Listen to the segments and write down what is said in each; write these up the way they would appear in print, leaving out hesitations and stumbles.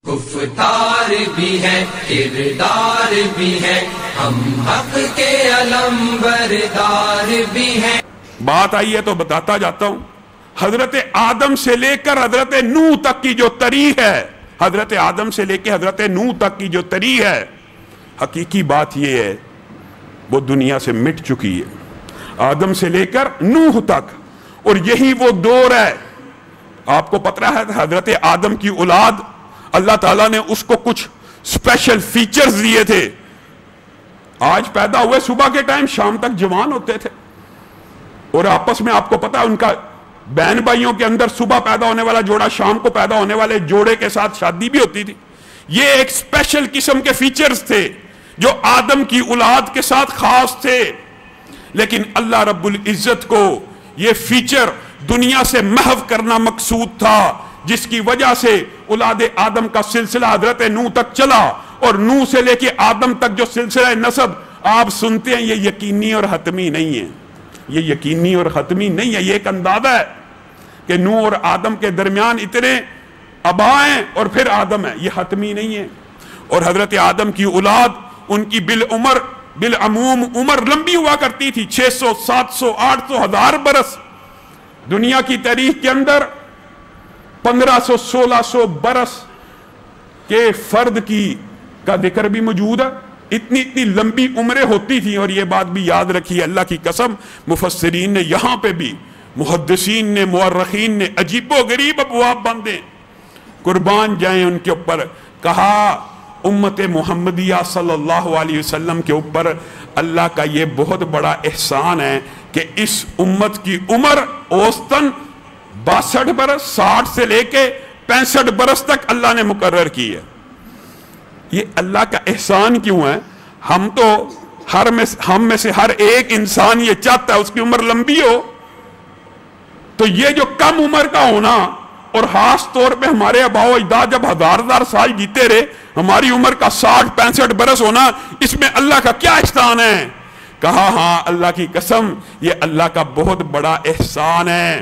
گفتار بھی ہے کردار بھی ہے ہم حق کے علم بردار بھی ہیں. بات آئی ہے تو بتاتا جاتا ہوں. حضرت آدم سے لے کر حضرت نوح تک کی جو تاریخ ہے، حضرت آدم سے لے کے حضرت نوح تک کی جو تاریخ ہے، حقیقی بات یہ ہے وہ دنیا سے مٹ چکی ہے. آدم سے لے کر نوح تک، اور یہی وہ دور ہے. آپ کو پتہ ہے حضرت آدم کی اولاد اللہ تعالیٰ نے اس کو کچھ اسپیشل فیچرز دیے تھے. آج پیدا ہوئے صبح کے ٹائم شام تک جوان ہوتے تھے، اور آپس میں آپ کو پتا ان کا بہن بھائیوں کے اندر صبح پیدا ہونے والا جوڑا شام کو پیدا ہونے والے جوڑے کے ساتھ شادی بھی ہوتی تھی. یہ ایک اسپیشل قسم کے فیچرز تھے جو آدم کی اولاد کے ساتھ خاص تھے. لیکن اللہ رب العزت کو یہ فیچر دنیا سے محو کرنا مقصود تھا، جس کی وجہ سے اولاد آدم کا سلسلہ حضرت نوح تک چلا، اور نوح سے لے کے آدم تک جو سلسلہ نسب آپ سنتے ہیں یہ یقینی اور حتمی نہیں ہے. یہ یقینی اور حتمی نہیں ہے، یہ ایک اندازہ ہے کہ نوح اور آدم کے درمیان اتنے آباء ہیں اور پھر آدم ہے. یہ حتمی نہیں ہے. اور حضرت آدم کی اولاد ان کی بالعموم عمر لمبی ہوا کرتی تھی، 600 700 800 1000 برس. دنیا کی تاریخ کے اندر 1500 1600 برس کے فرد کا ذکر بھی موجود ہے. اتنی لمبی عمریں ہوتی تھیں. اور یہ بات بھی یاد رکھیے، اللہ کی قسم، مفسرین نے یہاں پہ بھی، محدثین نے، مورخین نے عجیب و غریب ابواب باندھے، قربان جائیں ان کے اوپر. کہا امت محمدیہ صلی اللہ علیہ وسلم کے اوپر اللہ کا یہ بہت بڑا احسان ہے کہ اس امت کی عمر اوسطاً 62 برس، 60 سے لے کے 65 برس تک اللہ نے مقرر کی ہے. یہ اللہ کا احسان کیوں ہے؟ ہم تو ہم میں سے ہر ایک انسان یہ چاہتا ہے اس کی عمر لمبی ہو. تو یہ جو کم عمر کا ہونا، اور خاص طور پہ ہمارے آباء و اجداد جب 1000 سال جیتے رہے، ہماری عمر کا 60 65 برس ہونا، اس میں اللہ کا کیا احسان ہے؟ کہا ہاں اللہ کی قسم یہ اللہ کا بہت بڑا احسان ہے.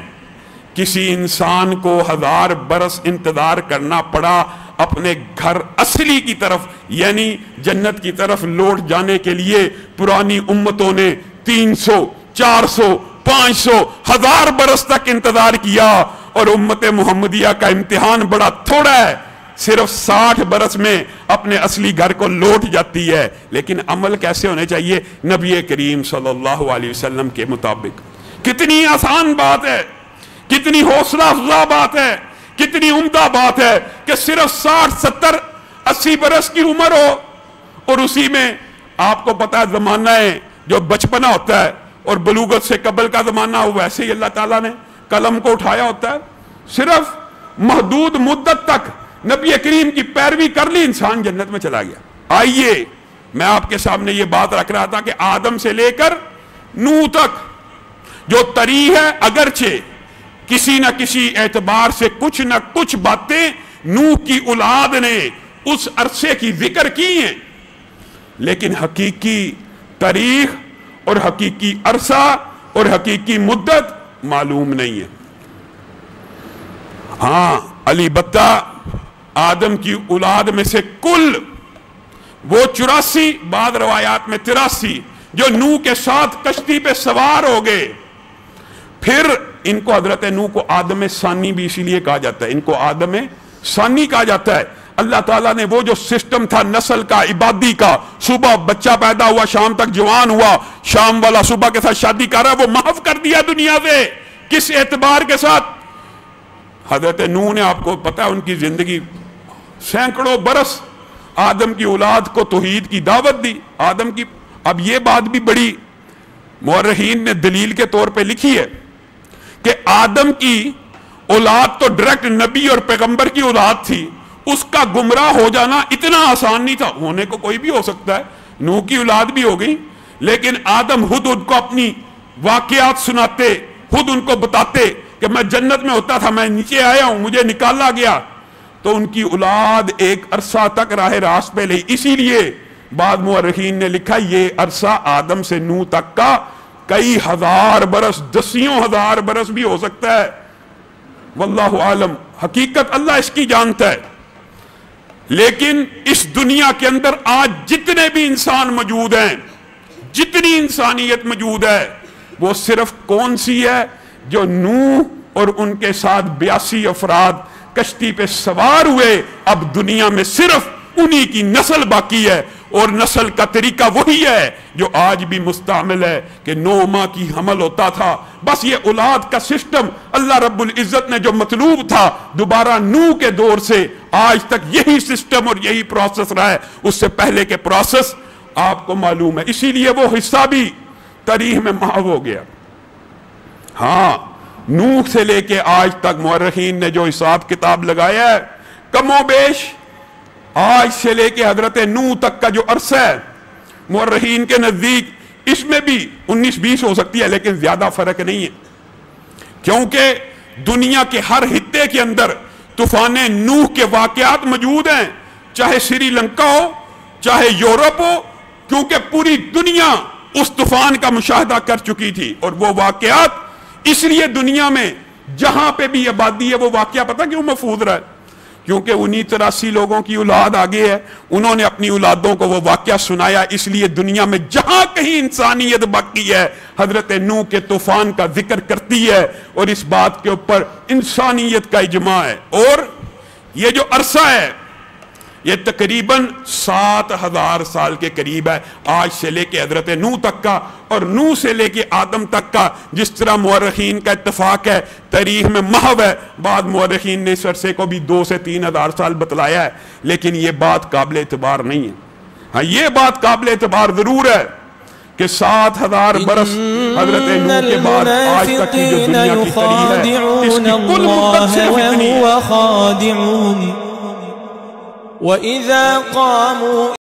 کسی انسان کو 1000 برس انتظار کرنا پڑا اپنے گھر اصلی کی طرف، یعنی جنت کی طرف لوٹ جانے کے لیے. پرانی امتوں نے 300 400 500 1000 برس تک انتظار کیا، اور امت محمدیہ کا امتحان بڑا تھوڑا ہے، صرف 60 برس میں اپنے اصلی گھر کو لوٹ جاتی ہے. لیکن عمل کیسے ہونے چاہیے؟ نبی کریم صلی اللہ علیہ وسلم کے مطابق. کتنی آسان بات ہے، کتنی حوصلہ افزا بات ہے، کتنی عمدہ بات ہے کہ صرف 60 70 80 برس کی عمر ہو، اور اسی میں آپ کو پتا ہے زمانہ ہے جو بچپنا ہوتا ہے اور بلوغت سے قبل کا زمانہ ہو، ویسے ہی اللہ تعالیٰ نے قلم کو اٹھایا ہوتا ہے. صرف محدود مدت تک نبی کریم کی پیروی کر لی، انسان جنت میں چلا گیا. آئیے میں آپ کے سامنے یہ بات رکھ رہا تھا کہ آدم سے لے کر نوح تک جو تاریخ ہے، اگرچہ کسی نہ کسی اعتبار سے کچھ نہ کچھ باتیں نوح کی اولاد نے اس عرصے کی ذکر کی ہیں، لیکن حقیقی تاریخ اور حقیقی عرصہ اور حقیقی مدت معلوم نہیں ہے. ہاں البتہ آدم کی اولاد میں سے کل وہ 84، بعض روایات میں 83 جو نوح کے ساتھ کشتی پہ سوار ہو گئے. پھر ان کو حضرت نوح کو آدم ثانی بھی اسی لیے کہا جاتا ہے، ان کو آدم ثانی کہا جاتا ہے. اللہ تعالیٰ نے وہ جو سسٹم تھا نسل کا، عبادی کا، صبح بچہ پیدا ہوا شام تک جوان ہوا، شام والا صبح کے ساتھ شادی کر رہا ہے، وہ محو کر دیا دنیا سے. کس اعتبار کے ساتھ؟ حضرت نوح نے، آپ کو پتا ہے ان کی زندگی سینکڑوں برس آدم کی اولاد کو توحید کی دعوت دی. آدم کی، اب یہ بات بھی بڑی مورخین نے دلیل کے طور پہ لکھی ہے کہ آدم کی اولاد تو ڈائریکٹ نبی اور پیغمبر کی اولاد تھی، اس کا گمراہ ہو جانا اتنا آسان نہیں تھا. ہونے کو کوئی بھی ہو سکتا ہے، نوح کی اولاد بھی ہو گئی، لیکن آدم خود ان کو اپنی واقعات سناتے، خود ان کو بتاتے کہ میں جنت میں ہوتا تھا، میں نیچے آیا ہوں، مجھے نکالا گیا. تو ان کی اولاد ایک عرصہ تک راہ راست پہ لئی. اسی لیے بعض مورخین نے لکھا یہ عرصہ آدم سے نوح تک کا کئی 1000 برس، 10,000 برس بھی ہو سکتا ہے. واللہ عالم، حقیقت اللہ اس کی جانتا ہے. لیکن اس دنیا کے اندر آج جتنے بھی انسان موجود ہیں، جتنی انسانیت موجود ہے، وہ صرف کون سی ہے؟ جو نوح اور ان کے ساتھ 82 افراد کشتی پہ سوار ہوئے، اب دنیا میں صرف انہی کی نسل باقی ہے، اور نسل کا طریقہ وہی ہے جو آج بھی مستعمل ہے کہ 9 ماہ کی حمل ہوتا تھا۔ بس یہ اولاد کا سسٹم اللہ رب العزت نے جو مطلوب تھا دوبارہ نوح کے دور سے آج تک یہی سسٹم اور یہی پروسیس رہا ہے، اس سے پہلے کے پروسیس آپ کو معلوم ہے، اسی لیے وہ حصہ بھی تاریخ میں محو ہو گیا۔ ہاں، نوح سے لے کے آج تک مورخین نے جو حساب کتاب لگایا ہے، کم و بیش آج سے لے کے حضرت نوح تک کا جو عرصہ ہے، مورخین کے نزدیک اس میں بھی 19-20 ہو سکتی ہے، لیکن زیادہ فرق نہیں ہے، کیونکہ دنیا کے ہر خطے کے اندر طوفان نوح کے واقعات موجود ہیں، چاہے سری لنکا ہو، چاہے یورپ ہو، کیونکہ پوری دنیا اس طوفان کا مشاہدہ کر چکی تھی، اور وہ واقعات اس لیے دنیا میں جہاں پہ بھی آبادی ہے وہ واقعہ پتہ کیوں محفوظ رہا ہے؟ کیونکہ انہی 83 لوگوں کی اولاد آگے ہے، انہوں نے اپنی اولادوں کو وہ واقعہ سنایا، اس لیے دنیا میں جہاں کہیں انسانیت باقی ہے حضرت نوح کے طوفان کا ذکر کرتی ہے، اور اس بات کے اوپر انسانیت کا اجماع ہے۔ اور یہ جو عرصہ ہے یہ تقریباً 7000 سال کے قریب ہے، آج سے لے کے حضرت نوح تک کا، اور نوح سے لے کے آدم تک کا جس طرح مورخین کا اتفاق ہے تاریخ میں محو ہے۔ بعض مورخین نے اس عرصے کو بھی 2 سے 3000 سال بتلایا ہے، لیکن یہ بات قابل اعتبار نہیں ہے۔ ہاں، یہ بات قابل اعتبار ضرور ہے کہ 7000 برس حضرت نوح کے بعد آج تک کی جو دنیا کی تاریخ ہے اس کی کل مدت صرف اتنی ہے۔ وَإِذَا قَامُوا